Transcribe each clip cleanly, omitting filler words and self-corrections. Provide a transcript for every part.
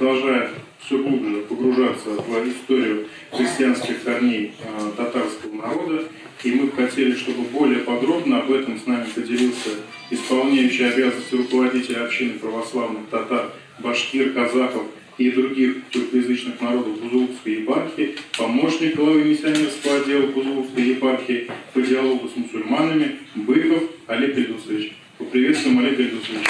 продолжает все глубже погружаться в историю христианских корней татарского народа. И мы бы хотели, чтобы более подробно об этом с нами поделился исполняющий обязанности руководителя общины православных татар, башкир, казахов и других тюркоязычных народов Бузулукской епархии, помощник главы миссионерского отдела Бузулукской епархии по диалогу с мусульманами Быков Олег Ильдусович. Поприветствуем Олега Ильдусовича.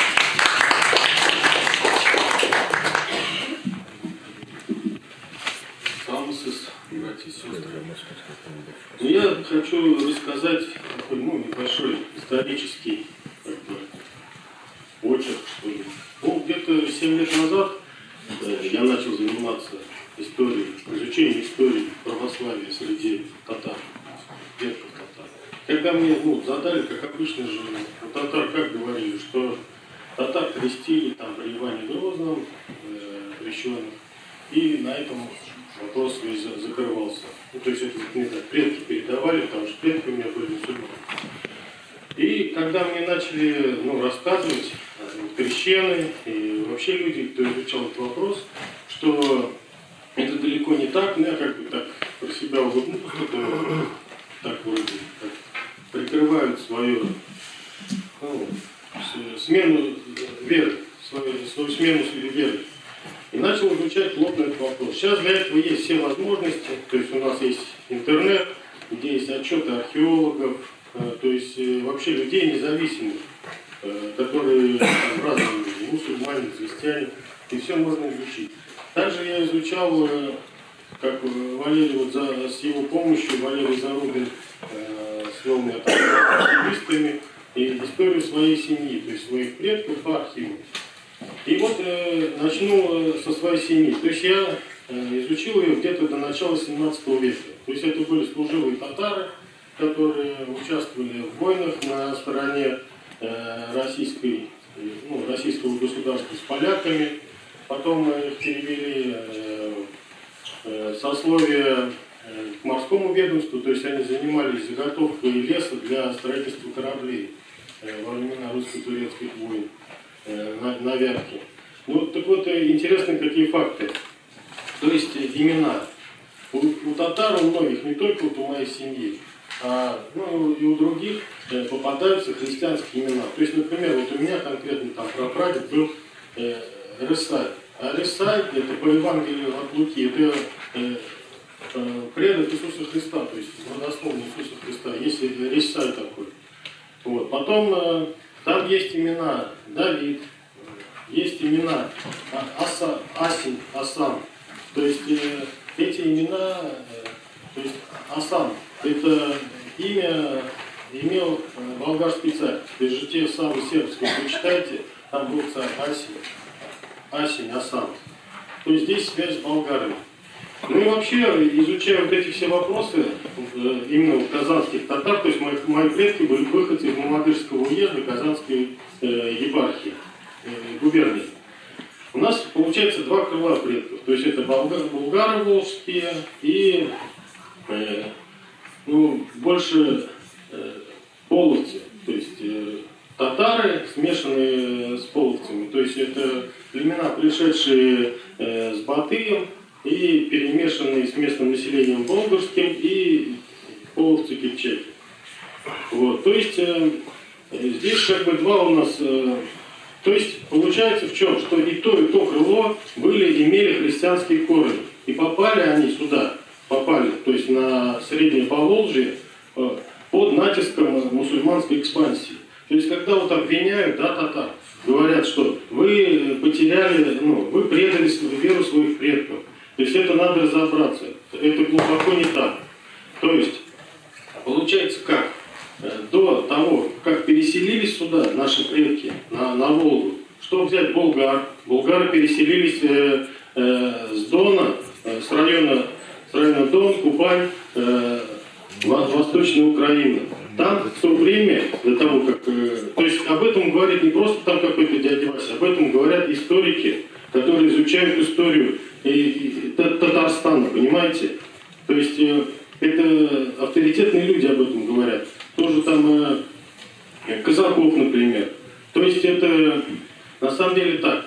Братья и сестры. Я хочу рассказать такой, небольшой исторический очерк, что ли. Где-то 7 лет назад я начал заниматься историей, изучением истории православия среди татар, предков татар. Когда мне задали, как обычно же, у татар как говорили, что татар крестили там при Иване Грозном, крещенных, и на этом вопрос закрывался. То есть это мне так предки передавали, потому что предки у меня были мусульмане. И когда мне начали рассказывать крещеные и вообще люди, кто изучал этот вопрос, что это далеко не так, я как бы так про себя улыбнулся, так вроде так, прикрывают свою смену веры, свою смену веры. И начал изучать плотно этот вопрос. Сейчас для этого есть все возможности, то есть у нас есть интернет, где есть отчеты археологов, то есть вообще людей независимых, которые разные люди, мусульмане, христиане, и все можно изучить. Также я изучал, как Валерий, с его помощью, Валерий Зарубин свел меня активистами, и историю своей семьи, то есть своих предков по архиву. И вот начну со своей семьи. То есть я изучил ее где-то до начала 17 века. То есть это были служилые татары, которые участвовали в войнах на стороне российского государства с поляками. Потом их перевели сословие к морскому ведомству, то есть они занимались заготовкой леса для строительства кораблей во времена русско-турецких войн. На Вятке. Так вот, интересны какие факты. То есть имена. У татар, у многих, не только у моей семьи, и у других попадаются христианские имена. То есть, например, вот у меня конкретно там прапрадед был Ресай. А Ресай, это по Евангелию от Луки, это предок Иисуса Христа, то есть родословный Иисуса Христа. Есть Ресай такой. Вот. Потом там есть имена Давид, есть имена Асин, Асан. То есть эти имена, то есть Асан, это имя имел болгарский царь. То есть житие Саввы Сербского, вы читаете, там был царь Асин, Асан. То есть здесь связь с болгарами. И вообще, изучая вот эти все вопросы, именно у казанских татар, то есть мои предки были выходцы из Мамадышского уезда Казанской епархии, губернии. У нас получается два крыла предков, то есть это булгары волжские и больше половцы, то есть татары, смешанные с половцами, то есть это племена, пришедшие с Батыем, и перемешанные с местным населением болгарским и половцы кипчаки. Вот. То есть здесь как бы два у нас. То есть получается в чем? Что и то крыло имели христианские корни. И попали они сюда, то есть на Среднее Поволжье под натиском мусульманской экспансии. То есть когда вот обвиняют, татар, говорят, что вы потеряли, вы предали веру своих предков. То есть это надо разобраться. Это глубоко не так. То есть, получается как? До того, как переселились сюда наши предки, на Волгу, что взять болгар? Болгары переселились с Дона, с района Дон, Кубань, Восточная Украина. Там в то время, до того как... то есть об этом говорит не просто там какой-то дядя Вася, об этом говорят историки, которые изучают историю и Татарстана, понимаете? То есть это авторитетные люди об этом говорят. Тоже там Казаков, например. То есть это на самом деле так.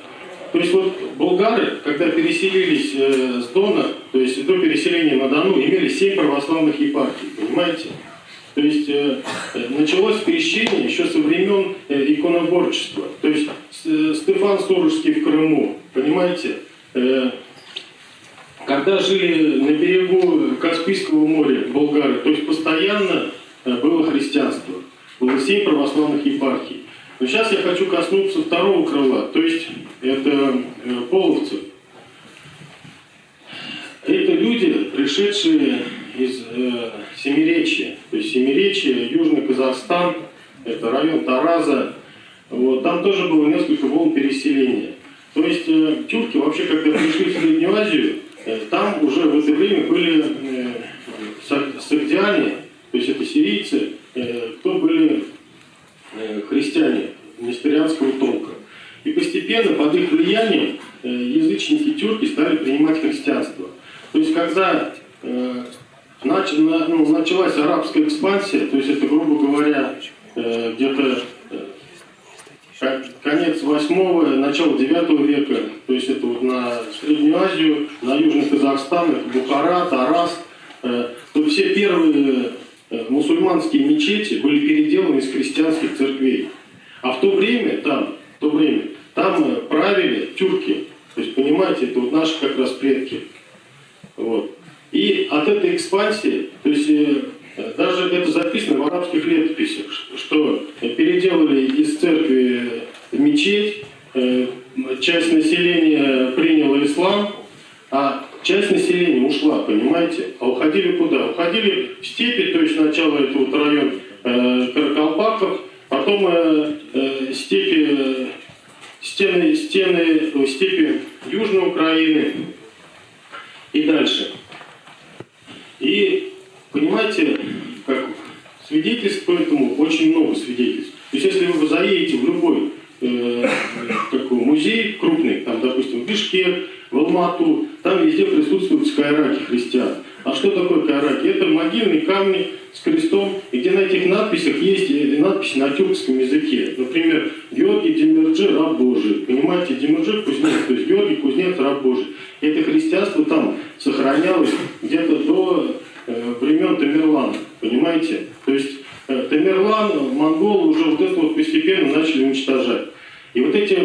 То есть вот болгары, когда переселились с Дона, то есть до переселения на Дону, имели 7 православных епархий, понимаете? То есть началось крещение еще со времен иконоборчества. То есть Стефан Сурожский в Крыму, понимаете? Когда жили на берегу Каспийского моря болгары, то есть постоянно было христианство. Было 7 православных епархий. Но сейчас я хочу коснуться второго крыла, то есть это половцы. Это люди, пришедшие из Семиречья, то есть Семиречье, Южный Казахстан, это район Тараза. Вот, там тоже было несколько волн переселения. То есть тюрки вообще, когда пришли в Среднюю Азию, там уже в это время были сагдиане, то есть это сирийцы, кто были христиане несторианского толка. И постепенно под их влиянием язычники-тюрки стали принимать христианство. То есть когда началась арабская экспансия, то есть это, грубо говоря, где-то конец 8-го, начало 9 века, то есть это вот на Среднюю Азию, на Южный Казахстан, это Бухара, Тарас, то все первые мусульманские мечети были переделаны из христианских церквей. А в то время там правили тюрки. То есть, понимаете, это вот наши как раз предки. Вот. И от этой экспансии, то есть даже это записано в арабских летописях, что переделали из церкви в мечеть, часть населения приняла ислам, а часть населения ушла, понимаете? А уходили куда? Уходили в степи, то есть сначала это вот район Каракалпаков, потом степи Южной Украины и дальше. И понимаете, как свидетельств по этому очень много свидетельств. То есть если вы заедете в любой музей крупный, там, допустим, в Бишкек, в Алмату, там везде присутствуют скайраки христиан. А что такое кайраки? Это могильные камни с крестом, и где на этих надписях есть надписи на тюркском языке. Например, Георгий Демирджи, раб Божий. Понимаете, Демирджи кузнец, то есть Георгий кузнец, раб Божий. И это христианство там сохранялось где-то до времен Тамерлана. Понимаете? То есть Тамерлан, монголы уже вот это вот постепенно начали уничтожать. И вот эти,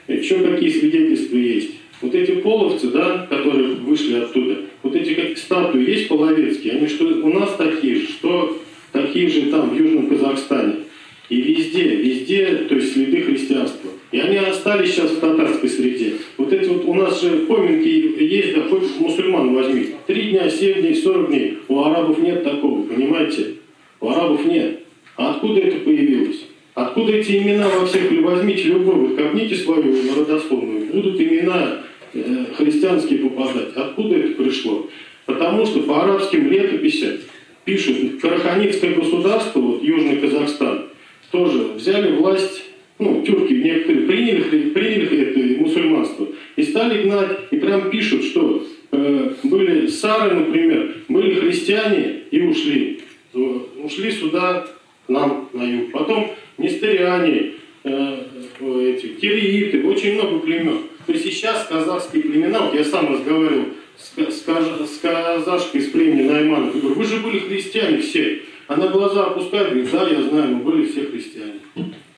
еще какие свидетельства есть? Вот эти половцы, да, которые вышли оттуда, вот эти как статуи есть половецкие, они что у нас такие же, что такие же там в Южном Казахстане. И везде, то есть следы христианства. И они остались сейчас в татарской среде. Вот эти вот у нас же поминки есть, да хоть мусульман возьми. 3 дня, 7 дней, 40 дней. У арабов нет такого, понимаете? У арабов нет. А откуда это появилось? Откуда эти имена во всех, возьмите любой, вот копните свою родословную, будут имена христианские попадать. Откуда это пришло? Потому что по арабским летописям пишут, Караханитское государство, вот Южный Казахстан, тоже взяли власть, тюрки некоторые приняли это мусульманство и стали гнать, и прям пишут, что были сары, например, были христиане и ушли. Ушли сюда, к нам на юг. Потом несториане, кирииты, очень много племен. То есть сейчас казахские племена, вот я сам разговаривал с казашкой из племени Найманов, я говорю, вы же были христиане все. Она глаза опускает, говорит, да, я знаю, мы были все христиане.